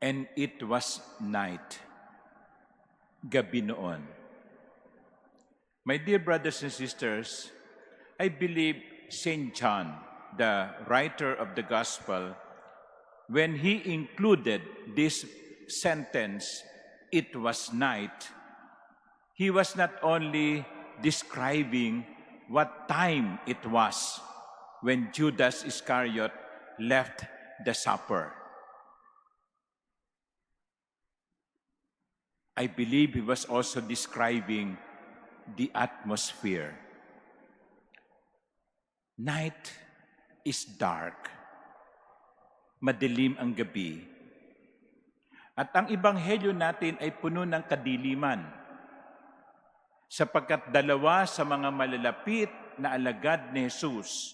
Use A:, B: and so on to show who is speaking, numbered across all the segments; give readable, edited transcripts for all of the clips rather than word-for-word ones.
A: and it was night. Gabi noon. My dear brothers and sisters, I believe St. John, the writer of the Gospel, when he included this sentence, it was night, he was not only describing what time it was when Judas Iscariot left the supper. I believe he was also describing the atmosphere. Night is dark. Madilim ang gabi. At ang ebanghelyo natin ay puno ng kadiliman. Sapagkat dalawa sa mga malalapit na alagad ni Jesus,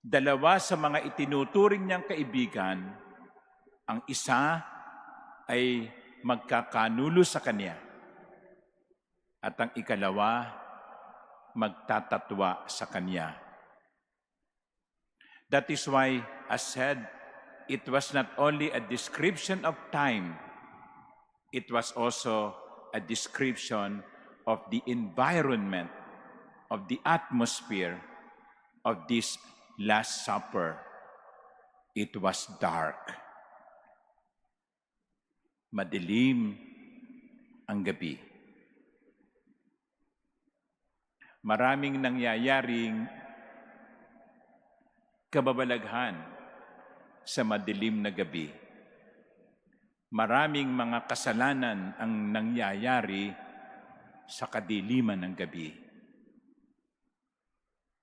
A: dalawa sa mga itinuturing niyang kaibigan, ang isa ay magkakanulo sa kanya at ang ikalawa magtatatwa sa kanya. That is why, as said, it was not only a description of time, it was also a description of the environment, of the atmosphere of this Last Supper. It was dark. Madilim ang gabi. Maraming nangyayaring kababalaghan sa madilim na gabi. Maraming mga kasalanan ang nangyayari sa kadiliman ng gabi.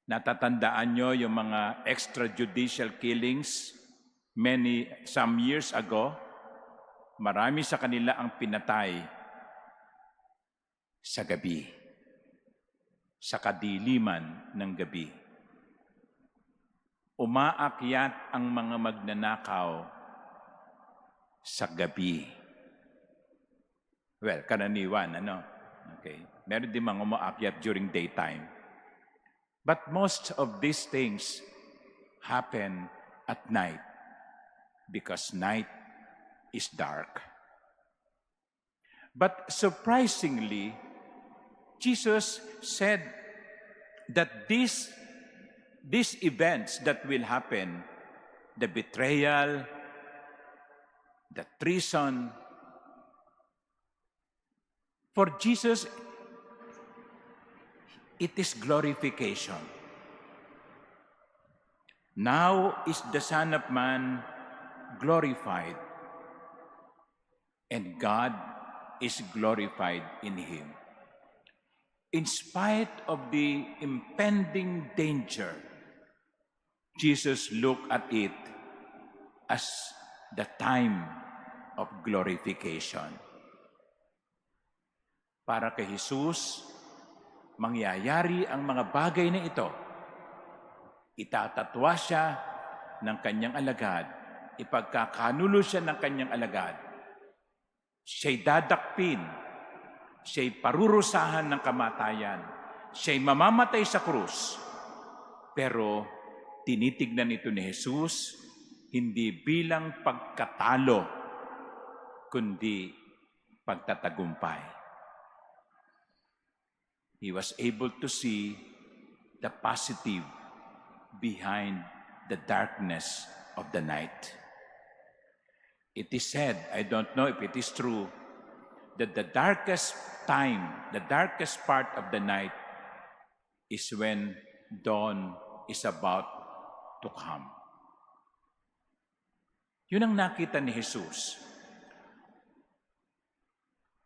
A: Natatandaan nyo yung mga extrajudicial killings some years ago? Marami sa kanila ang pinatay sa gabi, sa kadiliman ng gabi. Umaakyat ang mga magnanakaw sa gabi. Well, karaniwan, Okay. Meron din mga umaakyat during daytime. But most of these things happen at night because night is dark. But surprisingly, Jesus said that these events that will happen, the betrayal, the treason, for Jesus, it is glorification. Now is the Son of Man glorified, and God is glorified in him. In spite of the impending danger, Jesus looked at it as the time of glorification. Para kay Jesus, mangyayari ang mga bagay na ito. Itatatwa siya ng kanyang alagad, ipagkakanulo siya ng kanyang alagad. Siya'y dadakpin, siya'y parurusahan ng kamatayan, siya'y mamamatay sa krus. Pero tinitignan ito ni Jesus hindi bilang pagkatalo, kundi pagtatagumpay. He was able to see the positive behind the darkness of the night. It is said, I don't know if it is true, that the darkest time, the darkest part of the night is when dawn is about to come. Yun ang nakita ni Jesus.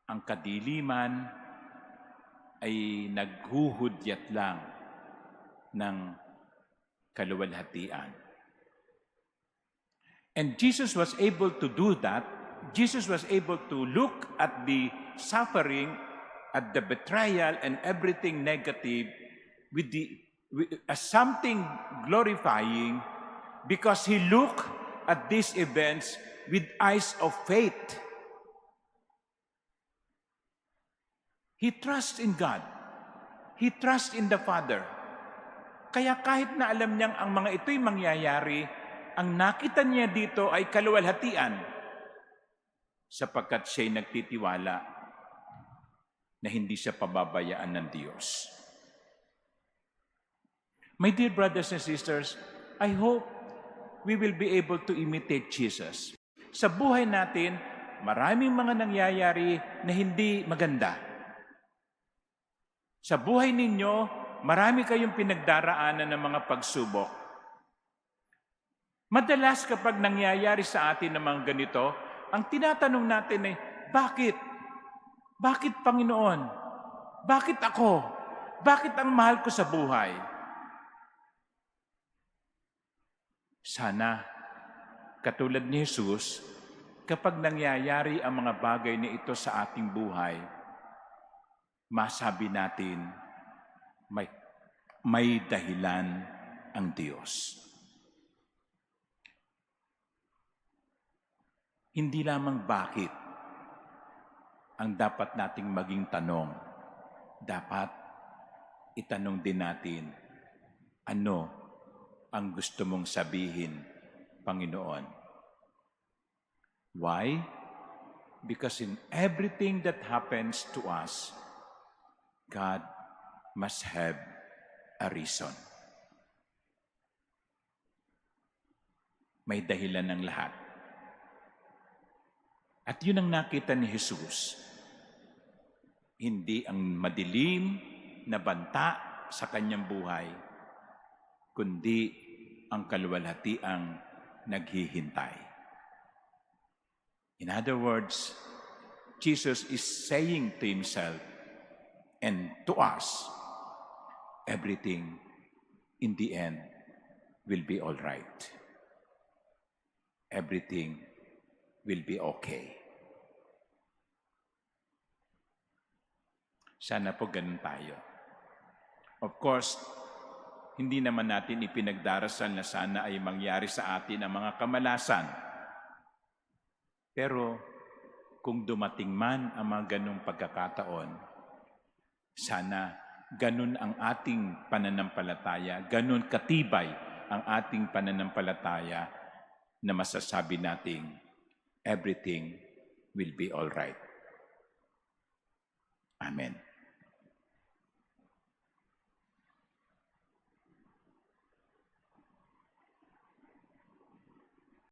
A: Ang kadiliman ay naghuhudyat lang ng kaluwalhatian. And Jesus was able to do that. Jesus was able to look at the suffering, at the betrayal, and everything negative as something glorifying because he looked at these events with eyes of faith. He trusts in God. He trusts in the Father. Kaya kahit na alam niyang ang mga ito'y mangyayari, ang nakita niya dito ay kaluwalhatian. sapagkat siya'y nagtitiwala na hindi siya pababayaan ng Diyos. My dear brothers and sisters, I hope we will be able to imitate Jesus. Sa buhay natin, maraming mga nangyayari na hindi maganda. Sa buhay ninyo, marami kayong pinagdaraanan ng mga pagsubok. Madalas kapag nangyayari sa atin ng mga ganito, ang tinatanong natin ay, bakit? Bakit, Panginoon? Bakit ako? Bakit ang mahal ko sa buhay? Sana, katulad ni Jesus, kapag nangyayari ang mga bagay na ito sa ating buhay, masabi natin, may dahilan ang Diyos. Hindi lamang bakit ang dapat nating maging tanong. Dapat itanong din natin, ano ang gusto mong sabihin, Panginoon? Why? Because in everything that happens to us, God must have a reason. May dahilan ng lahat. At yun ang nakita ni Jesus. Hindi ang madilim na banta sa kanyang buhay, kundi ang kaluwalhatiang naghihintay. In other words, Jesus is saying to himself and to us, everything in the end will be all right. Everything will be okay. Sana po ganun tayo. Of course, hindi naman natin ipinagdarasal na sana ay mangyari sa atin ang mga kamalasan. Pero kung dumating man ang mga ganung pagkakataon, sana ganun ang ating pananampalataya, ganun katibay ang ating pananampalataya na masasabi nating everything will be all right. Amen.